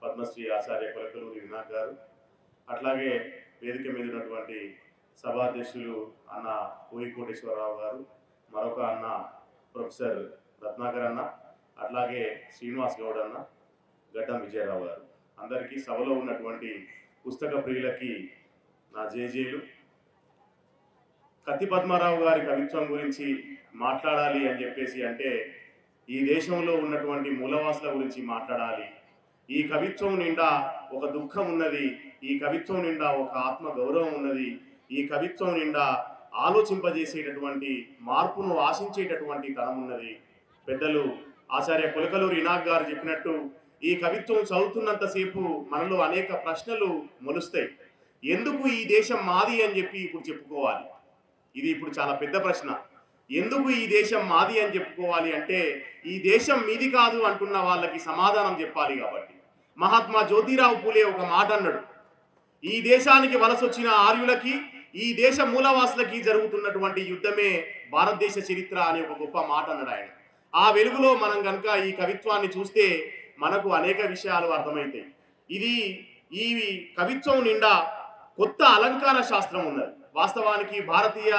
పద్మశ్రీ ఆచార్య కొలకలూరి వినాయక్ గారు, అట్లాగే వేదిక మీద ఉన్నటువంటి సభాధ్యక్షులు అన్న కోయి కోటేశ్వరరావు గారు, మరొక అన్న ప్రొఫెసర్ రత్నాకర్ అన్న, అట్లాగే శ్రీనివాస్ గౌడ్ అన్న, గడ్డం విజయరావు గారు, అందరికీ సభలో ఉన్నటువంటి పుస్తక ప్రియులకి నా జేజేలు. కత్తి పద్మారావు గారి కవిత్వం గురించి మాట్లాడాలి అని చెప్పేసి అంటే ఈ దేశంలో ఉన్నటువంటి మూలవాసుల గురించి మాట్లాడాలి. ఈ కవిత్వం నిండా ఒక దుఃఖం ఉన్నది, ఈ కవిత్వం నిండా ఒక ఆత్మ గౌరవం ఉన్నది, ఈ కవిత్వం నిండా ఆలోచింపజేసేటటువంటి మార్పును ఆశించేటటువంటి తనం ఉన్నది. పెద్దలు ఆచార్య కొలకలూరి వినాయక్ గారు చెప్పినట్టు ఈ కవిత్వం చదువుతున్నంతసేపు మనలో అనేక ప్రశ్నలు మొలుస్తాయి. ఎందుకు ఈ దేశం మాది అని చెప్పి ఇప్పుడు చెప్పుకోవాలి? ఇది ఇప్పుడు చాలా పెద్ద ప్రశ్న. ఎందుకు ఈ దేశం మాది అని చెప్పుకోవాలి అంటే ఈ దేశం మీది కాదు అంటున్న వాళ్ళకి సమాధానం చెప్పాలి. కాబట్టి మహాత్మా జ్యోతిరావు పూలే ఒక మాట అన్నాడు, ఈ దేశానికి వలసొచ్చిన ఆర్యులకి, ఈ దేశ మూలవాసులకి జరుగుతున్నటువంటి యుద్ధమే భారతదేశ చరిత్ర అని ఒక గొప్ప మాట అన్నాడు ఆయన. ఆ వెలుగులో మనం కనుక ఈ కవిత్వాన్ని చూస్తే మనకు అనేక విషయాలు అర్థమవుతాయి. ఈ కవిత్వం నిండా కొత్త అలంకార శాస్త్రం ఉన్నది. వాస్తవానికి భారతీయ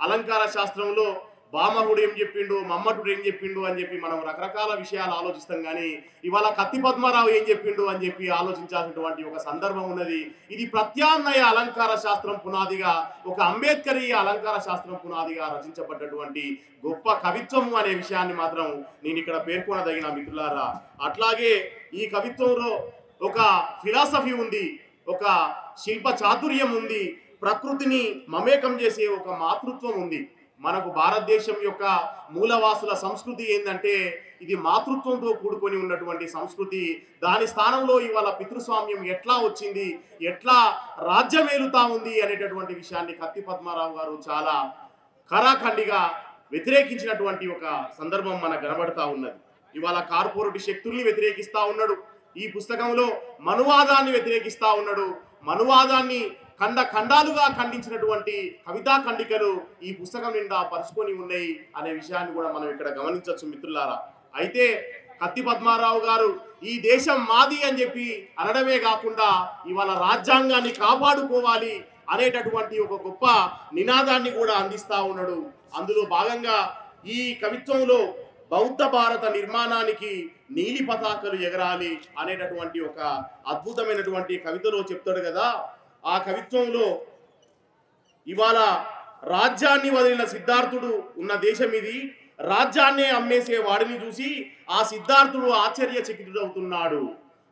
అలంకార శాస్త్రంలో బామహుడు ఏం చెప్పిండు, మమ్మటుడు ఏం చెప్పిండు అని చెప్పి మనం రకరకాల విషయాలు ఆలోచిస్తాం. కానీ ఇవాళ కత్తి పద్మారావు ఏం చెప్పిండు అని చెప్పి ఆలోచించాల్సినటువంటి ఒక సందర్భం ఉన్నది. ఇది ప్రత్యామ్నాయ అలంకార శాస్త్రం పునాదిగా, ఒక అంబేద్కరీయ అలంకార శాస్త్రం పునాదిగా రచించబడ్డటువంటి గొప్ప కవిత్వము అనే విషయాన్ని మాత్రం నేను ఇక్కడ పేర్కొనదగిన మిత్రులారా. అట్లాగే ఈ కవిత్వంలో ఒక ఫిలాసఫీ ఉంది, ఒక శిల్ప చాతుర్యం ఉంది, ప్రకృతిని మమేకం చేసే ఒక మాతృత్వం ఉంది. మనకు భారతదేశం యొక్క మూలవాసుల సంస్కృతి ఏంటంటే ఇది మాతృత్వంతో కూడుకొని ఉన్నటువంటి సంస్కృతి. దాని స్థానంలో ఇవాళ పితృస్వామ్యం ఎట్లా వచ్చింది, ఎట్లా రాజ్యం ఏలుతా ఉంది అనేటటువంటి విషయాన్ని కత్తి పద్మారావు గారు చాలా కరాఖండిగా వ్యతిరేకించినటువంటి ఒక సందర్భం మనకు కనబడతా ఉన్నది. ఇవాళ కార్పొరేట్ శక్తుల్ని వ్యతిరేకిస్తా ఉన్నాడు. ఈ పుస్తకంలో మనువాదాన్ని వ్యతిరేకిస్తా ఉన్నాడు. మనువాదాన్ని ఖండాలుగా ఖండించినటువంటి కవితా ఖండికలు ఈ పుస్తకం నిండా పరుచుకొని ఉన్నాయి అనే విషయాన్ని కూడా మనం ఇక్కడ గమనించవచ్చు మిత్రులారా. అయితే కత్తి పద్మారావు గారు ఈ దేశం మాది అని చెప్పి అనడమే కాకుండా ఇవాళ రాజ్యాంగాన్ని కాపాడుకోవాలి అనేటటువంటి ఒక గొప్ప నినాదాన్ని కూడా అందిస్తా ఉన్నాడు. అందులో భాగంగా ఈ కవిత్వంలో బౌద్ధ భారత నిర్మాణానికి నీలి పతాకలు ఎగరాలి అనేటటువంటి ఒక అద్భుతమైనటువంటి కవితలో చెప్తాడు కదా. ఆ కవిత్వంలో ఇవాళ రాజ్యాన్ని వదిలిన సిద్ధార్థుడు ఉన్న దేశం ఇది, రాజ్యాన్నే అమ్మేసే వాడిని చూసి ఆ సిద్ధార్థుడు ఆశ్చర్యచకితుడవుతున్నాడు.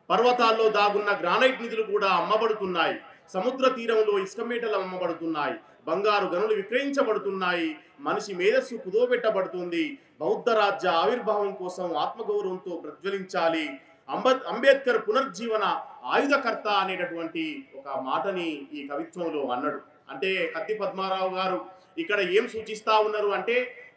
పర్వతాల్లో దాగున్న గ్రానైట్ నిధులు కూడా అమ్మబడుతున్నాయి, సముద్ర తీరంలో ఇసుకమేటలు అమ్మబడుతున్నాయి, బంగారు గనులు విక్రయించబడుతున్నాయి, మనిషి మేధస్సు కుదోబెట్టబడుతుంది. బౌద్ధ రాజ్య ఆవిర్భావం కోసం ఆత్మగౌరవంతో ప్రజ్వలించాలి. అంబేద్కర్ పునర్జీవన ఆయుధకర్త అనేటటువంటి ఒక మాటని ఈ కవిత్వంలో అన్నాడు. అంటే కత్తి పద్మారావు గారు ఇక్కడ ఏం సూచిస్తా ఉన్నారు అంటే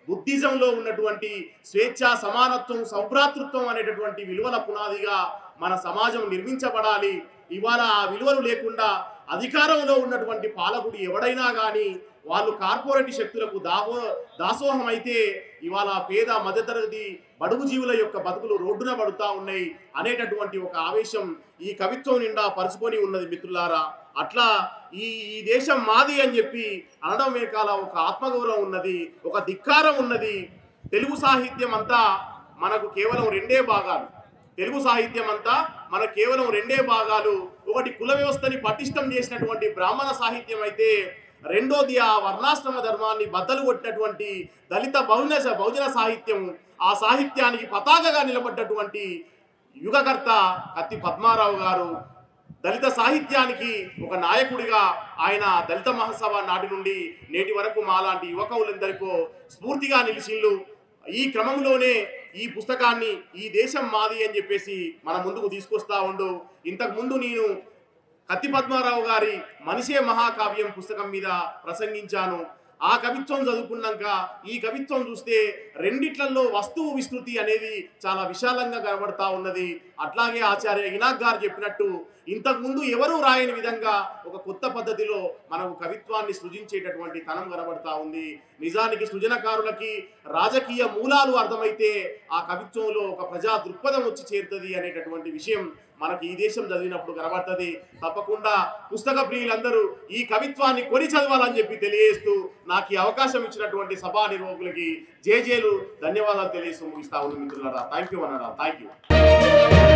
బుద్ధిజంలో ఉన్నటువంటి స్వేచ్ఛ, సమానత్వం, సౌభ్రాతృత్వం అనేటటువంటి విలువల పునాదిగా మన సమాజం నిర్మించబడాలి. ఇవాళ ఆ విలువలు లేకుండా అధికారంలో ఉన్నటువంటి పాలకుడు ఎవడైనా కానీ వాళ్ళు కార్పొరేట్ శక్తులకు దాసోహం అయితే ఇవాళ పేద మధ్యతరగతి బడుగు జీవుల యొక్క బతుకులు రోడ్డున పడుతూ ఉన్నాయి అనేటటువంటి ఒక ఆవేశం ఈ కవిత్వం నిండా పరుచుకొని ఉన్నది మిత్రులారా. అట్లా ఈ దేశం మాది అని చెప్పి అనడం వెనకాల ఒక ఆత్మగౌరవం ఉన్నది, ఒక ధిక్కారం ఉన్నది. తెలుగు సాహిత్యం అంతా మనకు కేవలం రెండే భాగాలు. తెలుగు సాహిత్యం అంతా మనకు కేవలం రెండే భాగాలు. ఒకటి కుల వ్యవస్థని పటిష్టం చేసినటువంటి బ్రాహ్మణ సాహిత్యం అయితే, రెండోది ఆ వర్ణాశ్రమ ధర్మాన్ని బద్దలు కొట్టినటువంటి దళిత బహుజన సాహిత్యం. ఆ సాహిత్యానికి పతాకగా నిలబడ్డటువంటి యుగకర్త కత్తి పద్మారావు గారు. దళిత సాహిత్యానికి ఒక నాయకుడిగా ఆయన దళిత మహాసభ నాటి నుండి నేటి వరకు మాలాంటి యువకులందరికీ స్ఫూర్తిగా నిలిచిండు. ఈ క్రమంలోనే ఈ పుస్తకాన్ని ఈ దేశం మాది అని చెప్పేసి మన ముందుకు తీసుకొస్తా ఉండు. ఇంతకుముందు నేను కత్తి పద్మారావు గారి మనిషే మహాకావ్యం పుస్తకం మీద ప్రసంగించాను. ఆ కవిత్వం చదువుకున్నాక ఈ కవిత్వం చూస్తే రెండిట్లలో వస్తువు విస్తృతి అనేది చాలా విశాలంగా కనబడతా ఉన్నది. అట్లాగే ఆచార్య వినాయక్ గారు చెప్పినట్టు ఇంతకుముందు ఎవరూ రాయని విధంగా ఒక కొత్త పద్ధతిలో మనకు కవిత్వాన్ని సృజించేటటువంటి తనం కనబడతా ఉంది. నిజానికి సృజనకారులకి రాజకీయ మూలాలు అర్థమైతే ఆ కవిత్వంలో ఒక ప్రజా దృక్పథం వచ్చి చేరుతుంది అనేటటువంటి విషయం మనకి ఈ దేశం చదివినప్పుడు కనబడుతుంది. తప్పకుండా పుస్తక ప్రియులందరూ ఈ కవిత్వాన్ని కొని చదవాలని చెప్పి తెలియజేస్తూ నాకు ఈ అవకాశం ఇచ్చినటువంటి సభా నిర్వాహకులకి జేజేలు ధన్యవాదాలు తెలియజేస్తూ ముగిస్తా ఉన్నాను మిత్రులారా. థ్యాంక్ యూ అన్నారా. Thank you.